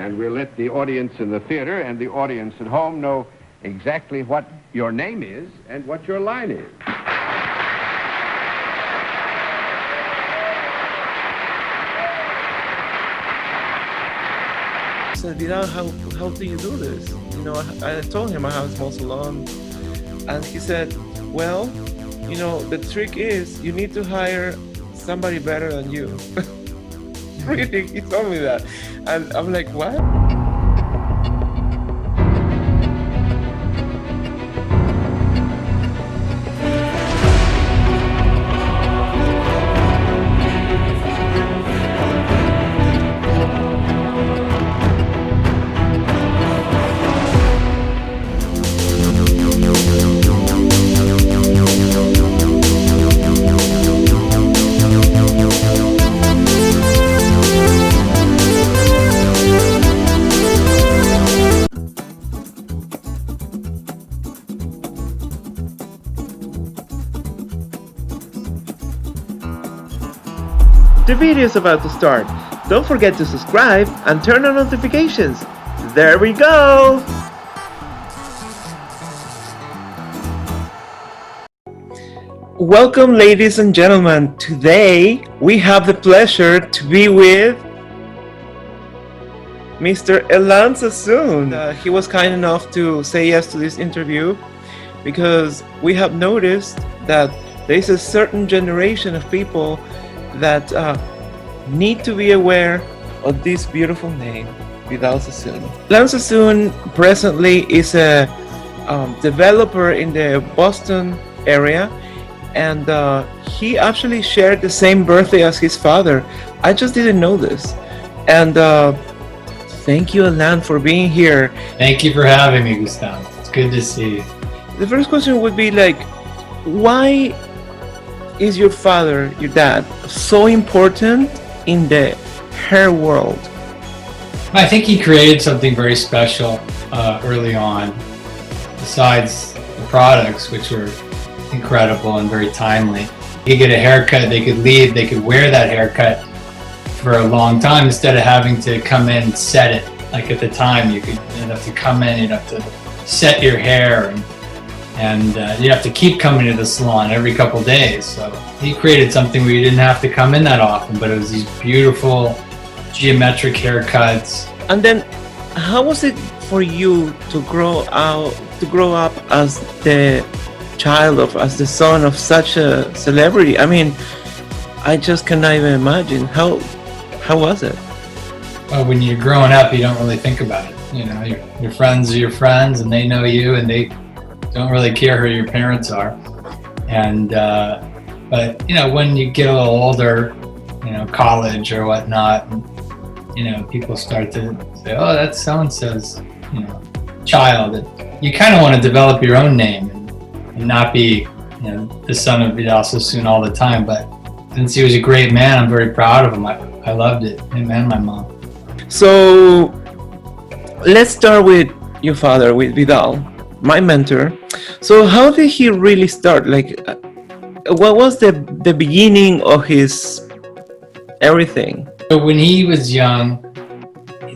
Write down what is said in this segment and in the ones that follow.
and we'll let the audience in the theater and the audience at home know exactly what your name is and what your line is. I said, Vidal, how do you do this? You know, I told him I have a small salon, and he said, well, you know, the trick is you need to hire somebody better than you. Really, he told me that, and I'm like, what? The video is about to start. Don't forget to subscribe and turn on notifications. There we go! Welcome, ladies and gentlemen. Today we have the pleasure to be with Mr. Elan Sassoon. He was kind enough to say yes to this interview because we have noticed that there is a certain generation of people that need to be aware of this beautiful name, Vidal Sassoon. Elan Sassoon presently is a developer in the Boston area, and he actually shared the same birthday as his father. I just didn't know this. And thank you, Elan, for being here. Thank you for having me, Gustavo. It's good to see you. The first question would be like, why is your father, your dad, so important in the hair world? I think he created something very special early on. Besides the products, which were incredible and very timely. You could get a haircut, they could leave, they could wear that haircut for a long time instead of having to come in and set it. Like at the time, you'd have to come in, you'd have to set your hair, and you have to keep coming to the salon every couple days. So he created something where you didn't have to come in that often, but it was these beautiful geometric haircuts. And then, how was it for you to grow up as the child of, as the son of such a celebrity? I mean, I just cannot even imagine. How was it? Well, when you're growing up, you don't really think about it. You know, your friends are your friends, and they know you, and they don't really care who your parents are. And but you know, when you get a little older, you know, college or whatnot, you know, people start to say, oh, that's so-and-so's, you know, child. And you kind of want to develop your own name and not be, you know, the son of Vidal Sassoon all the time. But since he was a great man, I'm very proud of him. I loved it, him and my mom. So let's start with your father, with Vidal, my mentor. So how did he really start? Like, what was the beginning of his everything? So when he was young,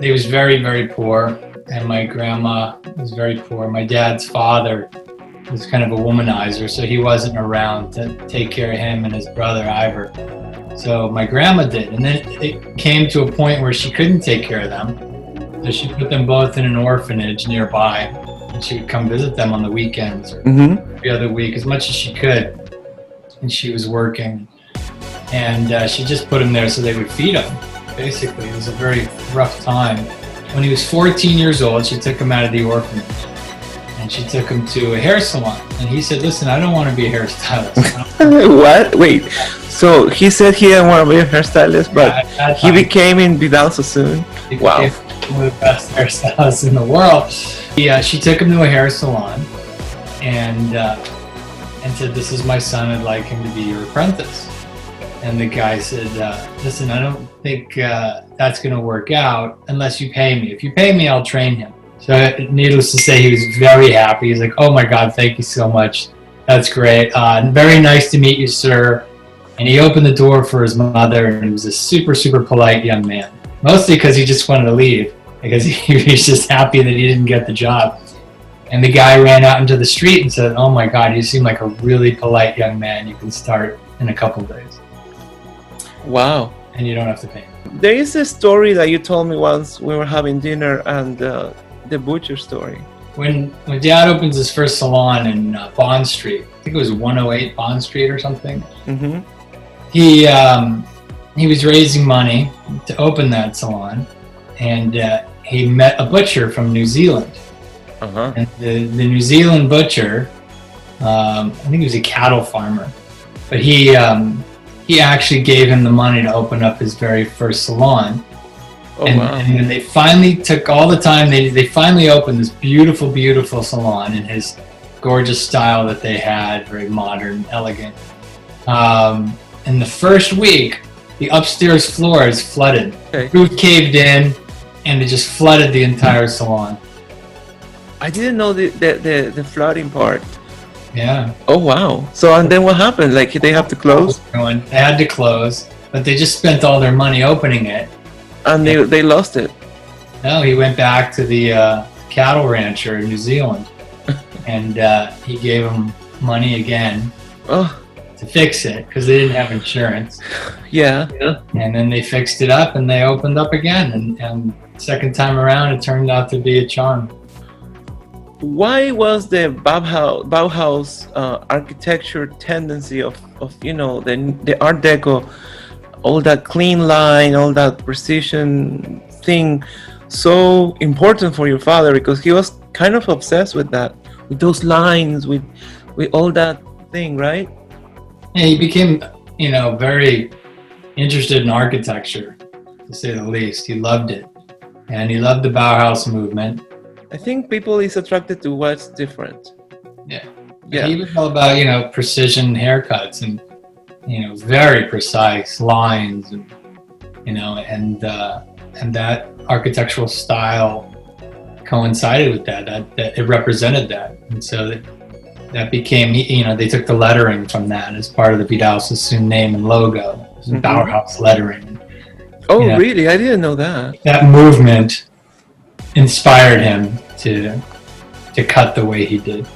he was very, very poor, and my grandma was very poor. My dad's father was kind of a womanizer, so he wasn't around to take care of him and his brother Ivor. So my grandma did, and then it came to a point where she couldn't take care of them. So she put them both in an orphanage nearby, and she would come visit them on the weekends or every other week as much as she could. And she was working, and she just put him there so they would feed him. Basically, it was a very rough time. When he was 14 years old, she took him out of the orphanage, and she took him to a hair salon. And he said, listen, I don't want to be a hairstylist. What? Wait, so he said he didn't want to be a hairstylist, but he became in Vidal Sassoon? Wow. One of the best hairstylists in the world. She took him to a hair salon and said, this is my son, I'd like him to be your apprentice. And the guy said, listen, I don't think that's going to work out unless you pay me. If you pay me, I'll train him. So needless to say, he was very happy. He's like, oh my God, thank you so much. That's great. Very nice to meet you, sir. And he opened the door for his mother, and he was a super, super polite young man. Mostly because he just wanted to leave. because he was just happy that he didn't get the job. And the guy ran out into the street and said, "Oh my God, you seem like a really polite young man. You can start in a couple of days. Wow. And you don't have to pay." There is a story that you told me once we were having dinner, and the butcher story. When Dad opens his first salon in Bond Street, I think it was 108 Bond Street or something. Mm-hmm. He was raising money to open that salon, and he met a butcher from New Zealand. Uh-huh. And the New Zealand butcher, I think he was a cattle farmer, but he actually gave him the money to open up his very first salon. Oh, and, wow. and when they finally took all the time, they finally opened this beautiful, beautiful salon in his gorgeous style that they had, very modern, elegant. In the first week, the upstairs floor is flooded. Okay. The roof caved in, and it just flooded the entire salon. I didn't know the flooding part. Yeah. Oh, wow. So, and then what happened? Like, they have to close? They had to close, but they just spent all their money opening it. And they lost it. No, he went back to the cattle rancher in New Zealand, and he gave him money again Oh, to fix it because they didn't have insurance. yeah. And then they fixed it up and they opened up again. And second time around, it turned out to be a charm. Why was the Bauhaus architecture tendency of the Art Deco, all that clean line, all that precision thing, so important for your father? Because he was kind of obsessed with that, with those lines, with all that thing, right? Yeah, he became, very interested in architecture, to say the least. He loved it. And he loved the Bauhaus movement. I think people is attracted to what's different. Yeah. Yeah. He was all about, precision haircuts and, very precise lines and, and that architectural style coincided with that it represented that. And so that became, they took the lettering from that as part of the Vidal Sassoon name and logo. It was Bauhaus lettering. Oh, really? I didn't know that. That movement inspired him to cut the way he did.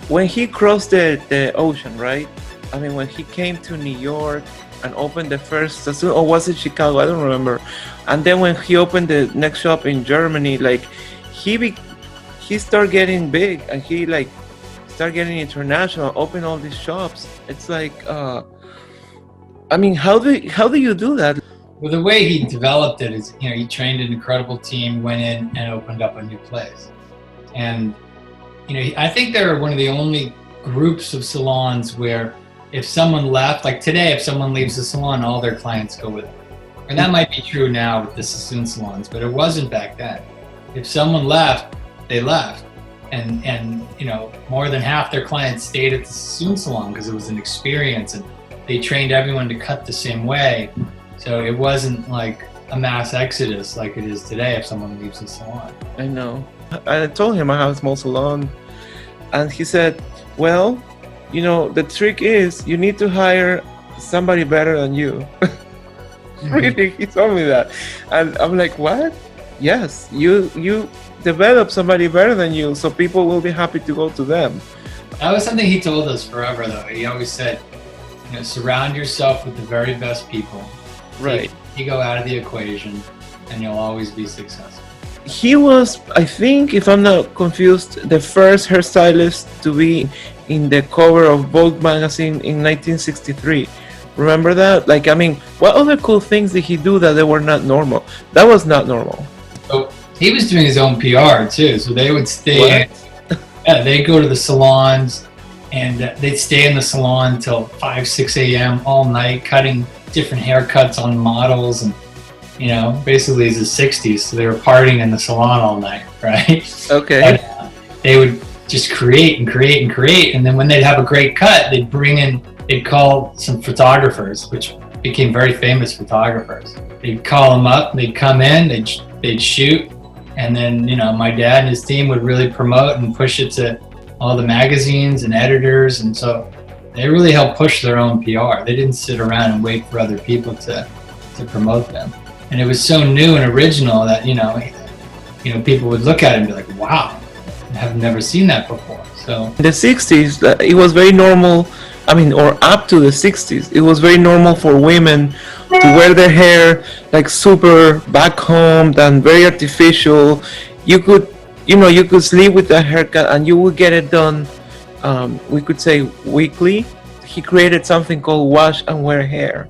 When he crossed the ocean, right? I mean, when he came to New York and opened the first Sassoon, or was it Chicago? I don't remember. And then when he opened the next shop in Germany, like he started getting big, and he started getting international, open all these shops. It's like, I mean, how do you do that? Well, the way he developed it is, he trained an incredible team, went in and opened up a new place. And, I think they're one of the only groups of salons where if someone left, like today, if someone leaves the salon, all their clients go with them. And that might be true now with the Sassoon salons, but it wasn't back then. If someone left, they left. And more than half their clients stayed at the Sassoon salon because it was an experience, and they trained everyone to cut the same way. So it wasn't like a mass exodus like it is today if someone leaves the salon. I know. I told him I have a small salon, and he said, well, the trick is you need to hire somebody better than you. Really, he told me that. And I'm like, what? Yes, you develop somebody better than you, so people will be happy to go to them. That was something he told us forever, though. He always said, surround yourself with the very best people. Right. Take ego out of the equation, and you'll always be successful. He was, I think, if I'm not confused, the first hairstylist to be in the cover of Vogue magazine in 1963. Remember that? Like, I mean, what other cool things did he do that they were not normal? That was not normal. So he was doing his own PR too. So they would stay. Yeah, they'd go to the salons, and they'd stay in the salon till 5, 6 a.m. all night, cutting different haircuts on models, and basically it's the 60s, so they were partying in the salon all night, right? Okay. And, they would just create and create and create, and then when they'd have a great cut, they'd call some photographers, which became very famous photographers. They'd call them up, they'd come in, they'd shoot, and then my dad and his team would really promote and push it to all the magazines and editors, and so they really helped push their own PR. They didn't sit around and wait for other people to promote them. And it was so new and original that, people would look at it and be like, wow, I have never seen that before. So In the 60s, it was very normal, or up to the 60s, it was very normal for women to wear their hair like super back home and very artificial. You could sleep with that haircut and you would get it done, we could say weekly. He created something called wash and wear hair.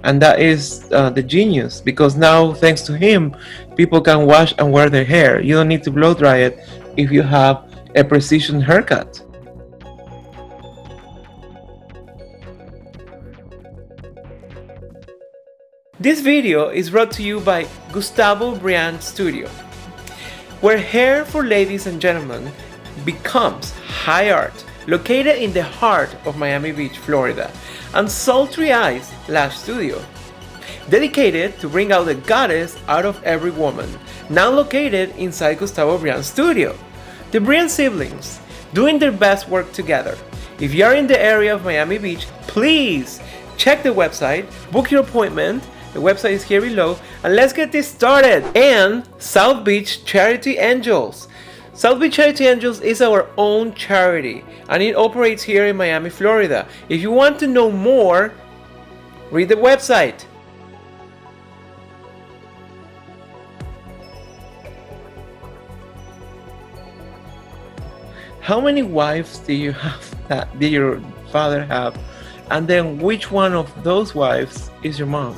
And that is the genius, because now, thanks to him, people can wash and wear their hair. You don't need to blow dry it if you have a precision haircut. This video is brought to you by Gustavo Briand Studio, where hair for ladies and gentlemen becomes high art, located in the heart of Miami Beach, Florida, and Sultry Eyes Lash Studio, dedicated to bring out the goddess out of every woman, now located inside Gustavo Briand Studio. The Briand siblings doing their best work together. If you are in the area of Miami Beach, please check the website, book your appointment. The website is here below, and let's get this started. And South Beach Charity Angels. South Beach Charity Angels is our own charity, and it operates here in Miami, Florida. If you want to know more, read the website. How many wives do you have? Did your father have? And then which one of those wives is your mom?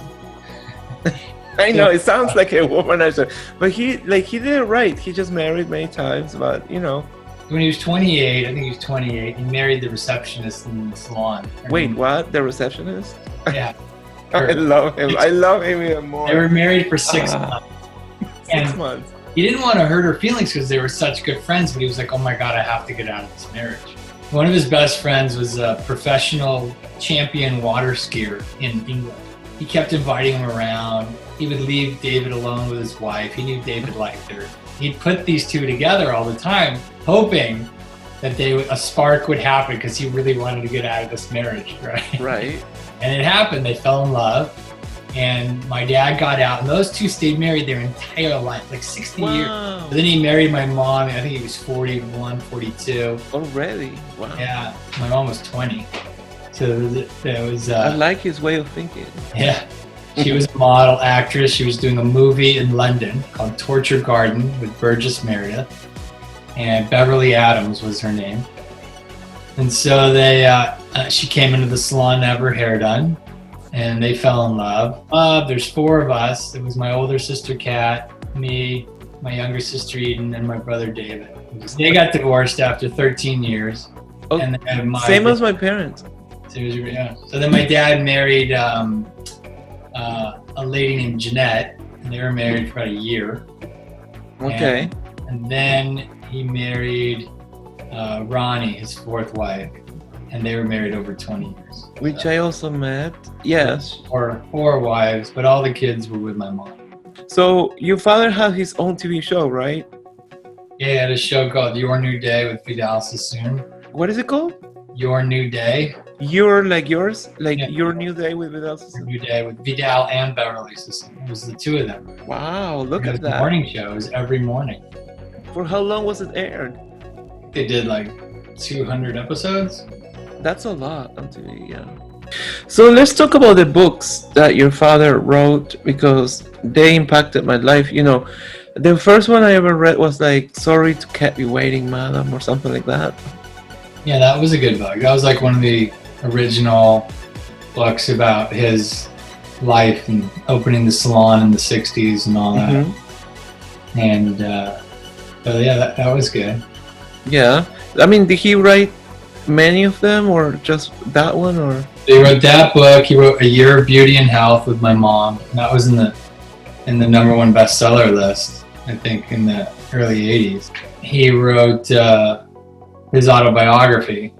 I know it sounds like a womanizer, but he did it right. He just married many times, but when he was 28, I think he was 28, he married the receptionist in the salon. Wait, what? The receptionist? Yeah. I love him. I love him even more. They were married for 6 months. 6 months. He didn't want to hurt her feelings because they were such good friends, but he was like, oh my God, I have to get out of this marriage. One of his best friends was a professional champion water skier in England. He kept inviting him around. He would leave David alone with his wife. He knew David liked her. He'd put these two together all the time, hoping that a spark would happen because he really wanted to get out of this marriage, right? Right. And it happened. They fell in love. And my dad got out, and those two stayed married their entire life, like 60 years. But then he married my mom, I think he was 41, 42. Already? Wow. Yeah, my mom was 20. So that was... I like his way of thinking. Yeah. She was a model actress. She was doing a movie in London called Torture Garden with Burgess Meredith. And Beverly Adams was her name. And so she came into the salon to have her hair done. And they fell in love. There's 4 of us. It was my older sister, Kat, me, my younger sister, Eden, and my brother, David. They got divorced after 13 years. Oh, and then same as my parents. So then my dad married a lady named Jeanette, and they were married for about a year. Okay. And then he married Ronnie, his 4th wife. And they were married over 20 years. Which I also met. Yes. Four wives, but all the kids were with my mom. So your father had his own TV show, right? Yeah, he had a show called Your New Day with Vidal Sassoon. What is it called? Your New Day. Your like yours? Like yeah. Your New Day with Vidal Sassoon? New Day with Vidal and Beverly Sassoon. It was the 2 of them. Wow, look at that. Morning shows every morning. For how long was it aired? They did like 200 episodes. That's a lot on TV, yeah. So let's talk about the books that your father wrote, because they impacted my life. The first one I ever read was like, Sorry to Keep You Waiting, Madam, or something like that. Yeah, that was a good book. That was like one of the original books about his life and opening the salon in the 60s and all that. Mm-hmm. And so yeah, that was good. Yeah. Did he write many of them, or just that one? Or he wrote that book. He wrote A Year of Beauty and Health with my mom. That was in the #1 bestseller list, I think, in the early 80s. He wrote his autobiography,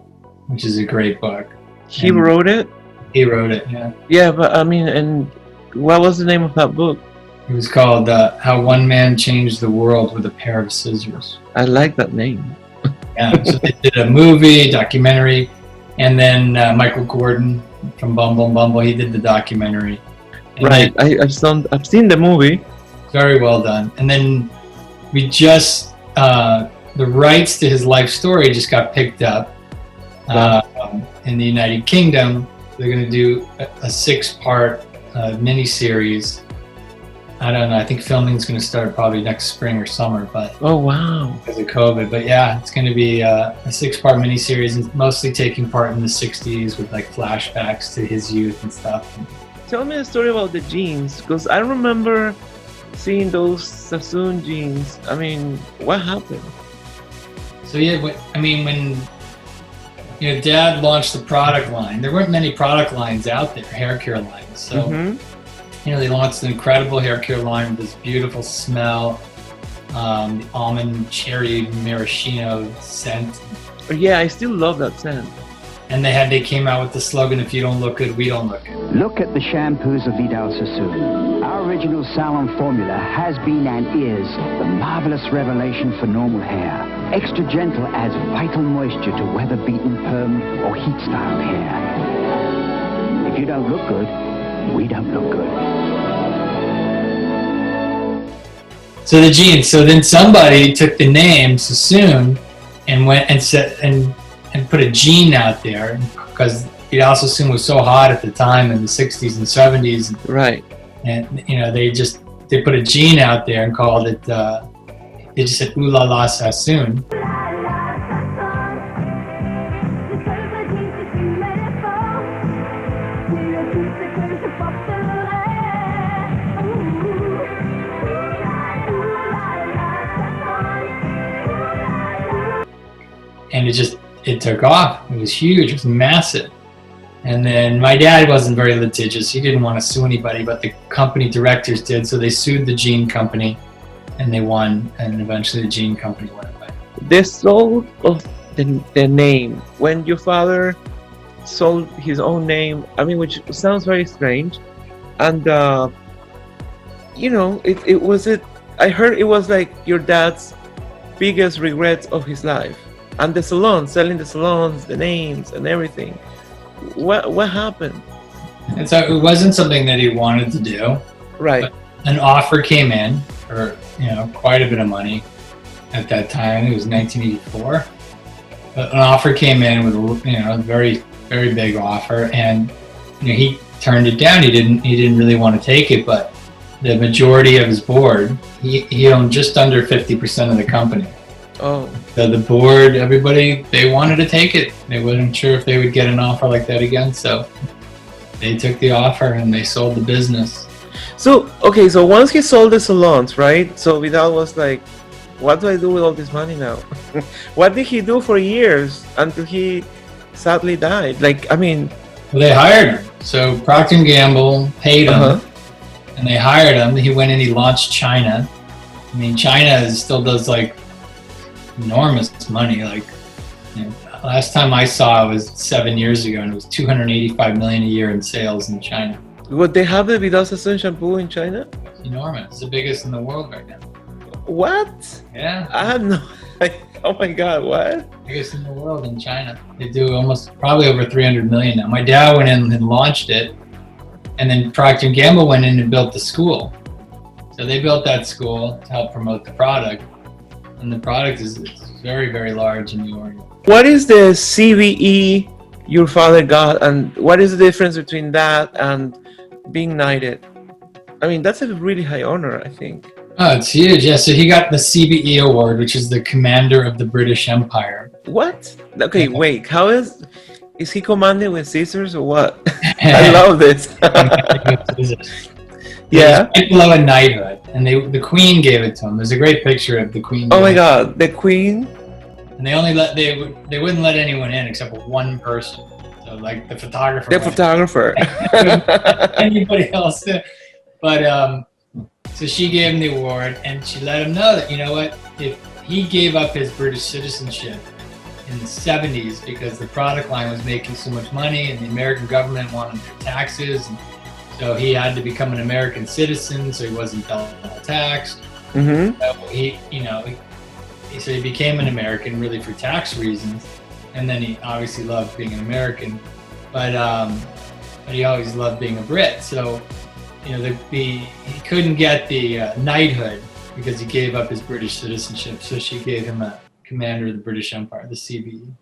which is a great book. He wrote it? He wrote it, yeah. Yeah, but and what was the name of that book? It was called How One Man Changed the World with a Pair of Scissors. I like that name. Yeah, so they did a movie, documentary, and then Michael Gordon from Bumble, he did the documentary. And right, I've seen the movie. Very well done. And then we just the rights to his life story just got picked up in the United Kingdom. They're going to do a 6-part mini-series. I don't know. I think filming is going to start probably next spring or summer, but Oh, wow. because of COVID. But yeah, it's going to be a 6-part mini-series, and mostly taking part in the '60s with like flashbacks to his youth and stuff. Tell me a story about the jeans, because I remember seeing those Sassoon jeans. I mean, what happened? So yeah, when Dad launched the product line, there weren't many product lines out there, hair care lines. So they launched an incredible hair care line with this beautiful smell, the almond cherry maraschino scent. Yeah, I still love that scent. And they came out with the slogan, "If you don't look good, we don't look good." Look at the shampoos of Vidal Sassoon. Our original salon formula has been and is the marvelous revelation for normal hair. Extra gentle adds vital moisture to weather-beaten perm or heat-styled hair. If you don't look good, we don't look good. So the jeans. So then somebody took the name Sassoon and went and said and put a jean out there, because Vidal Sassoon was so hot at the time in the '60s and '70s. Right. And they put a jean out there and called it. They just said "Ooh la la Sassoon." And it took off. It was huge. It was massive. And then my dad wasn't very litigious. He didn't want to sue anybody, but the company directors did. So they sued the jean company, and they won. And eventually the jean company went away. The soul of the name. When your father sold his own name, I mean, which sounds very strange. And, I heard it was like your dad's biggest regret of his life. And the salon, selling the salons, the names and everything. What happened? And so it wasn't something that he wanted to do. Right. But an offer came in for, quite a bit of money at that time. It was 1984. But an offer came in with a very, very big offer, and he turned it down. He didn't really want to take it, but the majority of his board, he owned just under 50% of the company. Oh. So the board, everybody, they wanted to take it. They weren't sure if they would get an offer like that again, so they took the offer and they sold the business. So once he sold the salons, right? So Vidal was like, what do I do with all this money now? What did he do for years until he sadly died? Well, they hired him. So Procter & Gamble paid him, and they hired him. He went and he launched China. I mean, China still does enormous money. Last time I saw it was 7 years ago, and it was $285 million a year in sales in China. Would they have the Vidal Sassoon shampoo in China? It's enormous. It's the biggest in the world right now. What? Yeah. I had no. Oh my God! What? Biggest in the world in China. They do probably over 300 million now. My dad went in and launched it, and then Procter & Gamble went in and built the school. So they built that school to help promote the product. And the product is very, very large in New York. What is the CVE your father got, and what is the difference between that and being knighted? I mean, that's a really high honor, I think. Oh, it's huge. Yeah, so he got the CBE award, which is the Commander of the British Empire. What? Okay, wait. How is he commanding with scissors or what? I love this. Yeah. Right below a knighthood, and the Queen gave it to him. There's a great picture of the Queen. Oh my God, the Queen. And they wouldn't let anyone in except for one person. So the photographer. The photographer. Anybody else in. But so she gave him the award, and she let him know that, if he gave up his British citizenship in the 70s because the product line was making so much money and the American government wanted their taxes, and so he had to become an American citizen so he wasn't double taxed. Mm-hmm. So he became an American really for tax reasons, and then he obviously loved being an American, but he always loved being a Brit. So he couldn't get the knighthood because he gave up his British citizenship. So she gave him a commander of the British Empire, the CBE.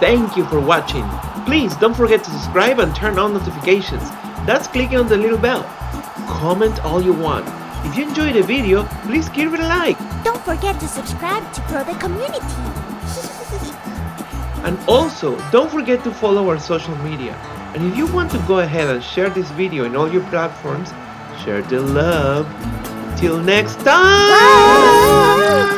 Thank you for watching. Please don't forget to subscribe and turn on notifications. That's clicking on the little bell. Comment all you want. If you enjoyed the video, please give it a like. Don't forget to subscribe to grow the community. And also, don't forget to follow our social media. And if you want to go ahead and share this video in all your platforms, share the love. Till next time! Bye.